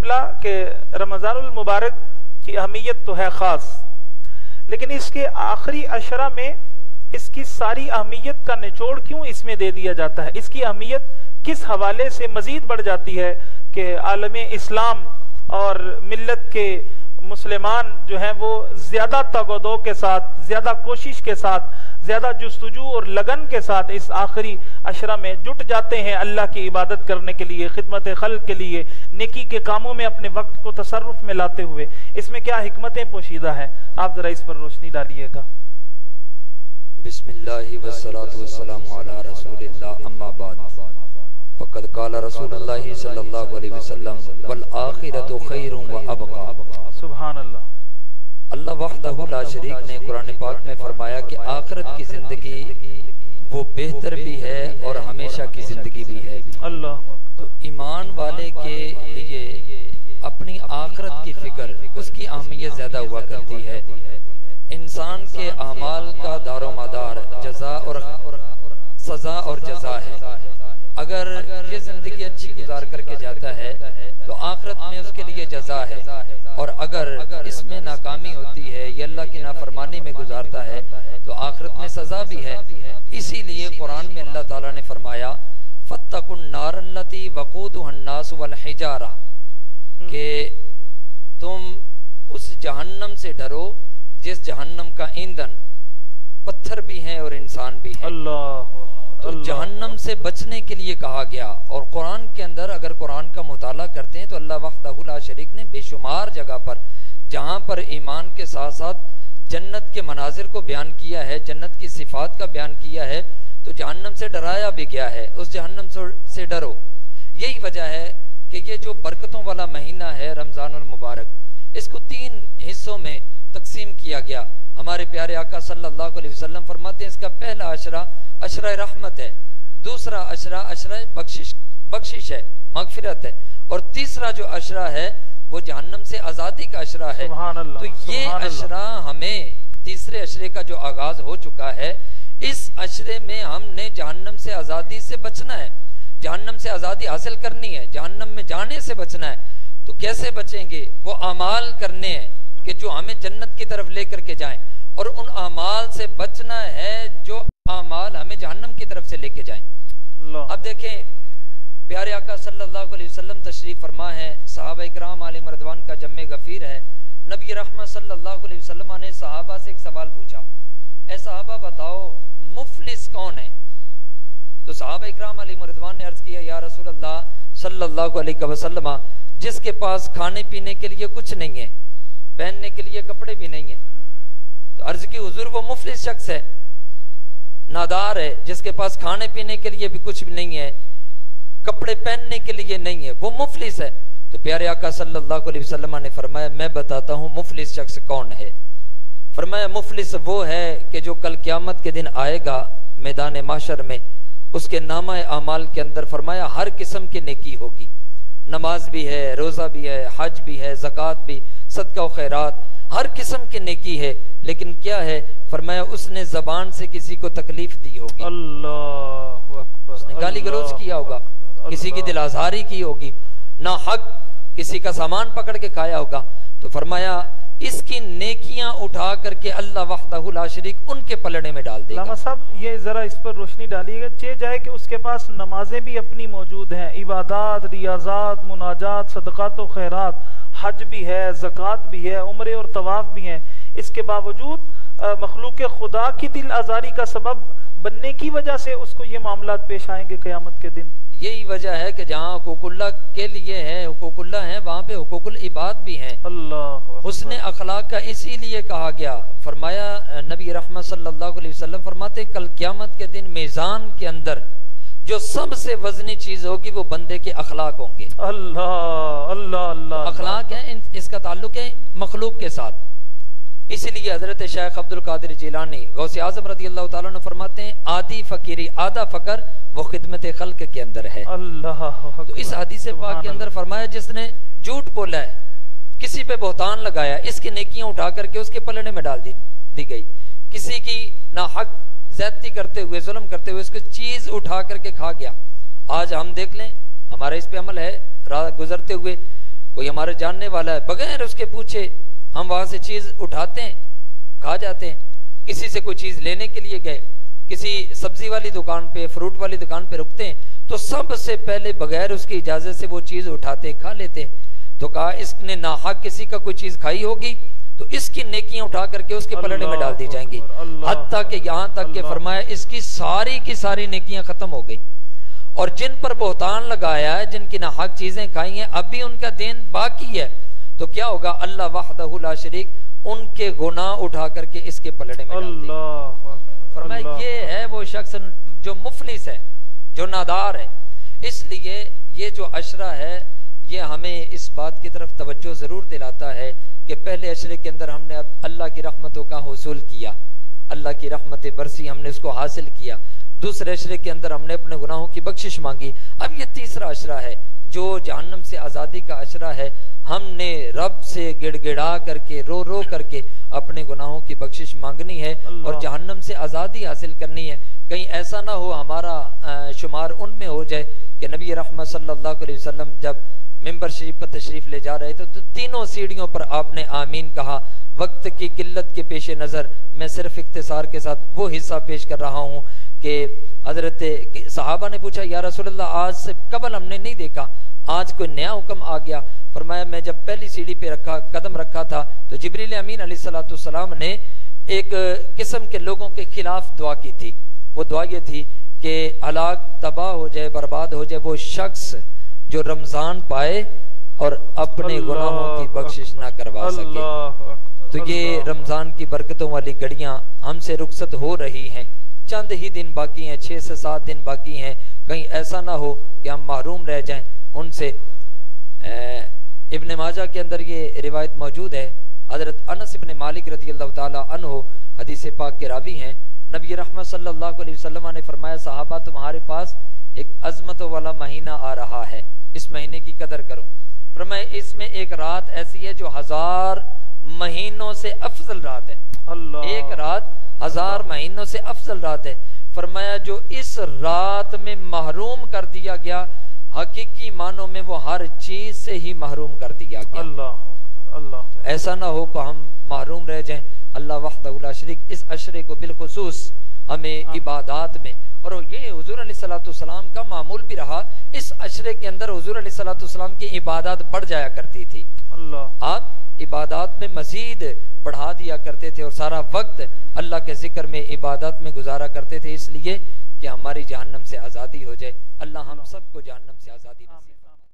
قبلہ کہ رمضان المبارک کی اہمیت تو ہے خاص، لیکن اس کے آخری عشرہ میں اس کی ساری اہمیت کا نچوڑ کیوں اس میں دے دیا جاتا ہے؟ اس کی اہمیت کس حوالے سے مزید بڑھ جاتی ہے کہ عالم اسلام اور ملت کے مسلمان جو ہیں وہ زیادہ تگ و دو کے ساتھ، زیادہ کوشش کے ساتھ، زیادہ جستجو اور لگن کے ساتھ اس آخری عشرہ میں جٹ جاتے ہیں اللہ کی عبادت کرنے کے لیے، خدمت خلق کے لیے، نیکی کے کاموں میں اپنے وقت کو تصرف میں لاتے ہوئے؟ اس میں کیا حکمتیں پوشیدہ ہیں؟ آپ ذرا اس پر روشنی ڈالیے گا۔ بسم اللہ والصلاة والسلام علی رسول اللہ، اما بعد فقد قال رسول اللہ صلی اللہ علیہ وسلم والآخرۃ خیر وابقا۔ سبحان اللہ۔ اللہ وحدہ لا شریک نے قرآن پاک میں فرمایا کہ آخرت کی زندگی وہ بہتر بھی ہے اور ہمیشہ کی زندگی بھی ہے۔ اللہ تو ایمان والے کے لیے اپنی آخرت کی فکر، اس کی اہمیت زیادہ ہوا کرتی ہے۔ انسان کے اعمال کا دار و مدار جزا اور سزا اور جزا ہے۔ اگر یہ زندگی اچھی گزار کر کے جاتا ہے تو آخرت میں اس کے لیے جزا ہے، اور اگر اس میں ناکامی ہوتی ہے یا اللہ کی نافرمانی میں گزارتا ہے تو آخرت میں سزا بھی ہے۔ اسی لیے قرآن میں اللہ تعالیٰ نے فرمایا فَاتَّقُوا النَّارَ الَّتِي وَقُودُهَا النَّاسُ وَالْحِجَارَةُ کہ تم اس جہنم سے ڈرو جس جہنم کا ایندھن پتھر بھی ہیں اور انسان بھی ہیں۔ تو جہنم سے بچنے کے لیے کہا گیا، اور قرآن کے اندر اگر قرآن کا مطالعہ کرتے ہیں تو اللہ وحدہ لا شریک نے بے شمار جگہ پر جہاں پر ایمان کے ساتھ ساتھ جنت کے مناظر کو بیان کیا ہے، جنت کی صفات کا بیان کیا ہے، تو جہنم سے ڈرایا بھی گیا ہے، اس جہنم سے ڈرو۔ یہی وجہ ہے کہ یہ جو برکتوں والا مہینہ ہے رمضان المبارک، اس کو 3 حصوں میں تقسیم کیا گیا۔ ہمارے پیارے آقا صلی اللہ علیہ وسلم فرماتے ہیں اس کا پہلا عشرہ عشرہ رحمت ہے، دوسرا عشرہ عشرہ بخشش ہے، مغفرت ہے، اور تیسرا جو عشرہ ہے وہ جہنم سے آزادی کا عشرہ ہے۔ تو یہ عشرہ ہمیں تیسرے عشرے کا جو آغاز ہو چکا ہے، اس عشرے میں ہم نے جہنم سے آزادی سے بچنا ہے، جہنم سے آزادی حاصل کرنی ہے، جہنم میں جانے سے بچنا ہے۔ تو کیسے بچیں گے؟ وہ اعمال کرنے ہیں کہ جو ہمیں جنت کی طرف لے کر کے جائیں، اور ان اعمال سے بچنا ہے جو اعمال ہمیں جہنم کی طرف سے لے کے جائیں۔ اب دیکھیں پیارے آقا صلی اللہ علیہ وسلم تشریف فرما ہے، صحابہ اکرام علیہ رضوان کا جمع غفیر ہے۔ نبی رحمت صلی اللہ علیہ وسلم نے صحابہ سے ایک سوال پوچھا، اے صحابہ بتاؤ مفلس کون ہے؟ تو صحابہ اکرام علیہ رضوان نے عرض کیا یا رسول اللہ صلی اللہ علیہ وسلم جس کے پاس کھانے پینے کے لیے کچھ نہیں ہے، پہننے کے لیے کپڑے بھی نہیں ہیں۔ تو عرض کی حضور وہ مفلس شخص ہے، نادار ہے، جس کے پاس کھانے پینے کے لیے بھی کچھ بھی نہیں ہے، کپڑے پہننے کے لیے نہیں ہے، وہ مفلس ہے۔ تو پیارے آقا صلی اللہ علیہ وسلم نے فرمایا میں بتاتا ہوں مفلس شخص کون ہے۔ فرمایا مفلس وہ ہے کہ جو کل قیامت کے دن آئے گا میدان محشر میں، اس کے نامہ اعمال کے اندر فرمایا ہر قسم کی نیکی ہوگی، نماز بھی ہے، روزہ بھی ہے، حج بھی ہے، زکوٰۃ بھی، صدقہ و خیرات، ہر قسم کی نیکی ہے، لیکن کیا ہے؟ فرمایا اس نے زبان سے کسی کو تکلیف دی ہوگی، اللہ اکبر، اس نے گالی گلوچ کیا ہوگا، کسی کی دل آزاری کی ہوگی، نہ حق کسی کا سامان پکڑ کے کھایا ہوگا۔ تو فرمایا اس کی نیکیاں اٹھا کر کے اللہ وحدہ لا شریک ان کے پلڑے میں ڈال دے گا۔ علامہ صاحب یہ ذرا اس پر روشنی ڈالیے گا، چہ جائے کہ اس کے پاس نمازیں بھی اپنی موجود ہیں، عبادات، ریاضات، مناجات، صدقات و خیرات، حج بھی ہے، زکوٰۃ بھی ہے، عمرے اور طواف بھی ہیں، اس کے باوجود مخلوق خدا کی دل آزاری کا سبب بننے کی وجہ سے اس کو یہ معاملات پیش آئیں گے قیامت کے دن۔ یہی وجہ ہے کہ جہاں حقوق اللہ کے لیے ہے، حقوق اللہ ہیں، وہاں پہ حقوق العباد بھی ہیں۔ اللہ حسن اخلاق کا اسی لیے کہا گیا، فرمایا نبی رحمت صلی اللہ علیہ وسلم فرماتے کل قیامت کے دن میزان کے اندر جو سب سے وزنی چیز ہوگی وہ بندے کے اخلاق ہوں گے۔ اللہ اللہ اللہ، اخلاق ہے، اس کا تعلق ہے مخلوق کے ساتھ۔ اسی لیے حضرت شیخ عبد القادر جیلانی غوث اعظم رضی اللہ تعالیٰ عنہ فرماتے ہیں آدھی فقیری آدھا فقر وہ خدمت خلق کے اندر ہے۔ اللہ تو اس حدیث پاک کے اندر فرمایا جس نے جھوٹ بولا ہے، کسی پہ بہتان لگایا، اس کی نیکیاں اٹھا کر کے اس کے پلڑے میں ڈال دی گئی، کسی کی نہ حق زیادتی کرتے ہوئے، ظلم کرتے ہوئے اس کی چیز اٹھا کر کے کھا گیا۔ آج ہم دیکھ لیں، ہمارا اس پہ عمل ہے، راہ گزرتے ہوئے کوئی ہمارے جاننے والا ہے، بغیر اس کے پوچھے ہم وہاں سے چیز اٹھاتے ہیں، کھا جاتے ہیں۔ کسی سے کوئی چیز لینے کے لیے گئے، کسی سبزی والی دکان پہ، فروٹ والی دکان پہ رکتے ہیں تو سب سے پہلے بغیر اس کی اجازت سے وہ چیز اٹھاتے کھا لیتے۔ تو کہا اس نے ناحق کسی کا کوئی چیز کھائی ہوگی تو اس کی نیکیاں اٹھا کر کے اس کے پلڑے میں ڈال دی جائیں گی، حتیٰ کہ یہاں تک کہ فرمایا اس کی ساری نیکیاں ختم ہو گئی۔ اور جن پر بہتان لگایا ہے، جن کی ناحق چیزیں کھائی ہیں، اب بھی ان کا دین باقی ہے، تو کیا ہوگا؟ اللہ وحدہ لا شریک ان کے گناہ اٹھا کر کے اس کے پلڑے میں ڈال دے۔ فرمایا یہ ہے وہ شخص جو مفلس ہے، جو نادار ہے۔ اس لیے یہ جو عشرہ ہے یہ ہمیں اس بات کی طرف توجہ ضرور دلاتا ہے کہ پہلے عشرے کے اندر ہم نے اللہ کی رحمتوں کا حصول کیا، اللہ کی رحمت برسی ہم نے اس کو حاصل کیا، دوسرے عشرے کے اندر ہم نے اپنے گناہوں کی بخشش مانگی، اب یہ تیسرا عشرہ ہے جو جہنم سے آزادی کا عشرہ ہے۔ ہم نے رب سے گڑ گڑا کر کے رو رو کر کے اپنے گناہوں کی بخشش مانگنی ہے اور جہنم سے آزادی حاصل کرنی ہے۔ کہیں ایسا نہ ہو ہمارا شمار ان میں ہو جائے کہ نبی رحمت صلی اللہ علیہ وسلم جب ممبر شریف پر تشریف لے جا رہے تھے تو تینوں سیڑھیوں پر آپ نے آمین کہا۔ وقت کی قلت کے پیش نظر میں صرف اختصار کے ساتھ وہ حصہ پیش کر رہا ہوں کہ حضرت صحابہ نے پوچھا یا رسول اللہ آج سے قبل ہم نے نہیں دیکھا، آج کوئی نیا حکم آ گیا؟ فرمایا میں جب پہلی سیڑھی پہ قدم رکھا تھا تو جبریل امین علیہ السلام نے ایک قسم کے لوگوں کے خلاف دعا کی تھی۔ وہ دعا یہ تھی کہ ہلاک تباہ ہو جائے، برباد ہو جائے وہ شخص جو رمضان پائے اور اپنے گناہوں کی بخشش نہ کروا سکے۔ تو یہ رمضان کی برکتوں والی گھڑیاں ہم سے رخصت ہو رہی ہیں، چند ہی دن باقی ہیں، 6 سے 7 دن باقی ہیں، کہیں ایسا نہ ہو کہ ہم محروم رہ جائیں ان سے۔ ابن ماجہ کے اندر یہ روایت موجود ہے، حضرت انس ابن مالک رضی اللہ تعالی عنہ حدیث پاک کے راوی ہیں۔ نبی رحمت صلی اللہ علیہ وسلم نے فرمایا صحابہ تمہارے پاس ایک عظمت والا مہینہ آ رہا ہے، اس مہینے کی قدر کرو۔ فرمایا اس میں ایک رات ایسی ہے جو 1000 مہینوں سے افضل رات ہے، ایک رات 1000 مہینوں سے افضل رات ہے۔ فرمایا جو اس رات میں محروم کر دیا گیا، حقیقی معنوں میں وہ ہر چیز سے ہی محروم کر دیا گیا۔ ایسا نہ ہو کہ ہم محروم رہ جائیں۔ اللہ وحدہ لا شریک اس عشرے کو بالخصوص ہمیں عبادات میں، اور یہ حضور علیہ الصلوۃ والسلام کا معمول بھی رہا، اس عشرے کے اندر حضور علیہ الصلوۃ والسلام کی عبادات بڑھ جایا کرتی تھی، آپ عبادات میں مزید بڑھا دیا کرتے تھے اور سارا وقت اللہ کے ذکر میں عبادات میں گزارا کرتے تھے، اس لیے کہ ہماری جہنم سے آزادی ہو جائے۔ اللہ ہم سب کو جہنم سے آزادی نصیب فرمائے۔